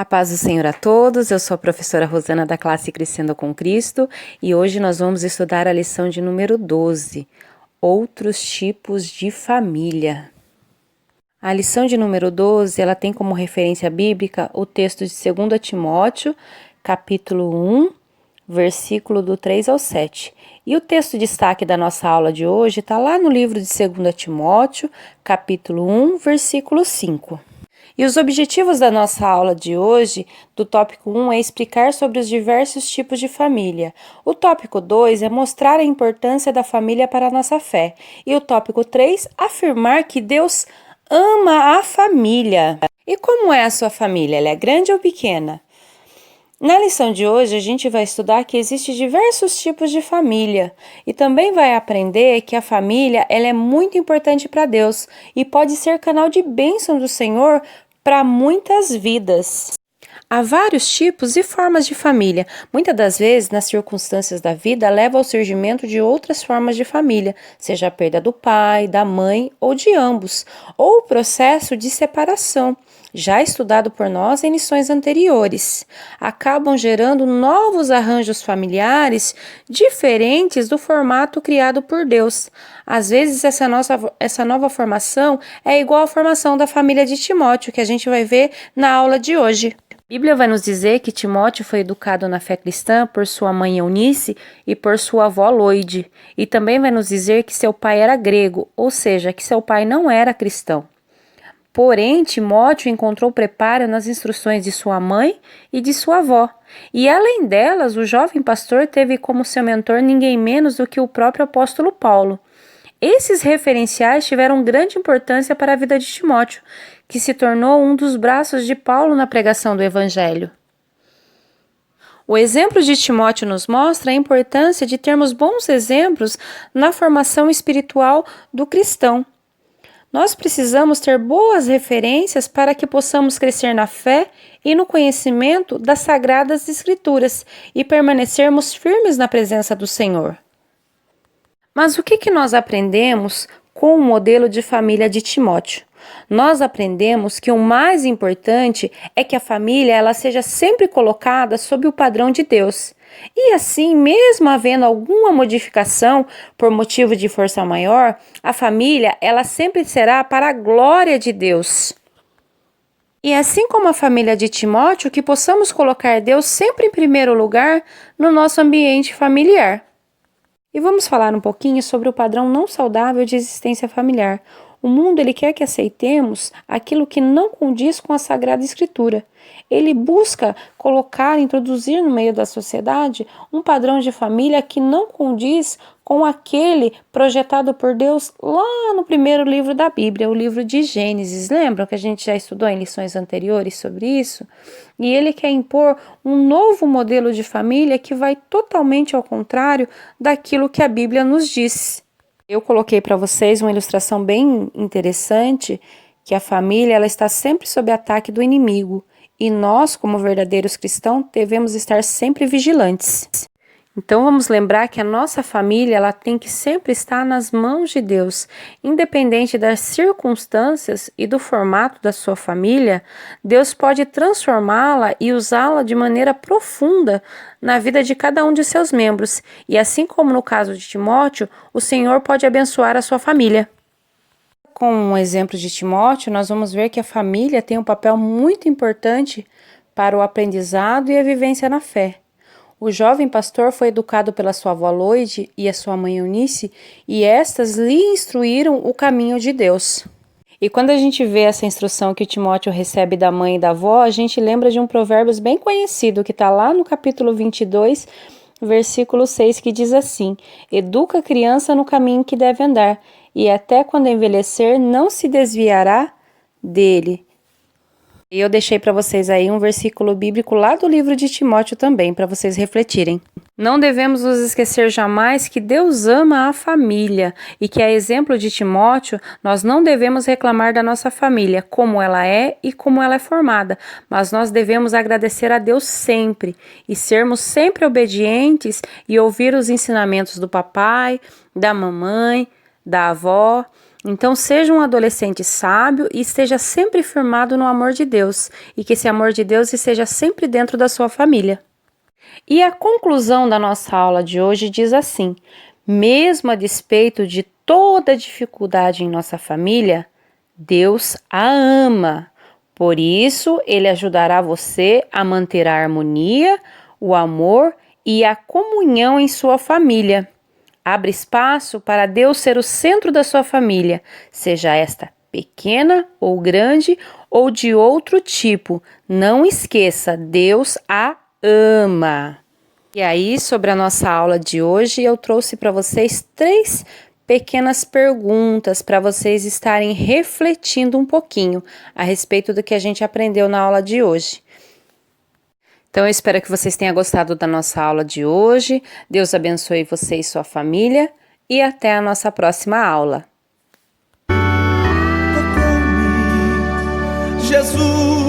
A paz do Senhor a todos, eu sou a professora Rosana da classe Crescendo com Cristo e hoje nós vamos estudar a lição de número 12, Outros tipos de família. A lição de número 12, ela tem como referência bíblica o texto de 2 Timóteo, capítulo 1, versículo do 3 ao 7. E o texto de destaque da nossa aula de hoje está lá no livro de 2 Timóteo, capítulo 1, versículo 5. E os objetivos da nossa aula de hoje, do tópico 1, é explicar sobre os diversos tipos de família. O tópico 2 é mostrar a importância da família para a nossa fé. E o tópico 3, afirmar que Deus ama a família. E como é a sua família? Ela é grande ou pequena? Na lição de hoje, a gente vai estudar que existem diversos tipos de família e também vai aprender que a família ela é muito importante para Deus e pode ser canal de bênção do Senhor para muitas vidas. Há vários tipos e formas de família. Muitas das vezes, nas circunstâncias da vida, leva ao surgimento de outras formas de família, seja a perda do pai, da mãe ou de ambos, ou o processo de separação, já estudado por nós em lições anteriores. Acabam gerando novos arranjos familiares diferentes do formato criado por Deus. Às vezes, essa nova formação é igual à formação da família de Timóteo, que a gente vai ver na aula de hoje. A Bíblia vai nos dizer que Timóteo foi educado na fé cristã por sua mãe Eunice e por sua avó Loide, e também vai nos dizer que seu pai era grego, ou seja, que seu pai não era cristão. Porém, Timóteo encontrou preparo nas instruções de sua mãe e de sua avó, e além delas, o jovem pastor teve como seu mentor ninguém menos do que o próprio apóstolo Paulo. Esses referenciais tiveram grande importância para a vida de Timóteo, que se tornou um dos braços de Paulo na pregação do Evangelho. O exemplo de Timóteo nos mostra a importância de termos bons exemplos na formação espiritual do cristão. Nós precisamos ter boas referências para que possamos crescer na fé e no conhecimento das Sagradas Escrituras e permanecermos firmes na presença do Senhor. Mas o que nós aprendemos com o modelo de família de Timóteo? Nós aprendemos que o mais importante é que a família ela seja sempre colocada sob o padrão de Deus. E assim, mesmo havendo alguma modificação por motivo de força maior, a família ela sempre será para a glória de Deus. E assim como a família de Timóteo, que possamos colocar Deus sempre em primeiro lugar no nosso ambiente familiar. E vamos falar um pouquinho sobre o padrão não saudável de existência familiar. O mundo ele quer que aceitemos aquilo que não condiz com a Sagrada Escritura. Ele busca introduzir no meio da sociedade um padrão de família que não condiz com aquele projetado por Deus lá no primeiro livro da Bíblia, o livro de Gênesis. Lembram que a gente já estudou em lições anteriores sobre isso? E ele quer impor um novo modelo de família que vai totalmente ao contrário daquilo que a Bíblia nos diz. Eu coloquei para vocês uma ilustração bem interessante, que a família ela está sempre sob ataque do inimigo e nós, como verdadeiros cristãos, devemos estar sempre vigilantes. Então vamos lembrar que a nossa família ela tem que sempre estar nas mãos de Deus, independente das circunstâncias e do formato da sua família, Deus pode transformá-la e usá-la de maneira profunda na vida de cada um de seus membros. E assim como no caso de Timóteo, o Senhor pode abençoar a sua família. Com um exemplo de Timóteo, nós vamos ver que a família tem um papel muito importante para o aprendizado e a vivência na fé. O jovem pastor foi educado pela sua avó Loide e a sua mãe Eunice, e estas lhe instruíram o caminho de Deus. E quando a gente vê essa instrução que Timóteo recebe da mãe e da avó, a gente lembra de um provérbio bem conhecido, que está lá no capítulo 22, versículo 6, que diz assim: educa a criança no caminho que deve andar, e até quando envelhecer não se desviará dele. E eu deixei para vocês aí um versículo bíblico lá do livro de Timóteo também, para vocês refletirem. Não devemos nos esquecer jamais que Deus ama a família e que, a exemplo de Timóteo, nós não devemos reclamar da nossa família, como ela é e como ela é formada, mas nós devemos agradecer a Deus sempre e sermos sempre obedientes e ouvir os ensinamentos do papai, da mamãe, da avó Então, seja um adolescente sábio e esteja sempre firmado no amor de Deus, e que esse amor de Deus esteja sempre dentro da sua família. E a conclusão da nossa aula de hoje diz assim: mesmo a despeito de toda dificuldade em nossa família, Deus a ama. Por isso, Ele ajudará você a manter a harmonia, o amor e a comunhão em sua família. Abra espaço para Deus ser o centro da sua família, seja esta pequena ou grande ou de outro tipo. Não esqueça, Deus a ama. E aí, sobre a nossa aula de hoje, eu trouxe para vocês 3 pequenas perguntas para vocês estarem refletindo um pouquinho a respeito do que a gente aprendeu na aula de hoje. Então, eu espero que vocês tenham gostado da nossa aula de hoje. Deus abençoe você e sua família e até a nossa próxima aula. Jesus.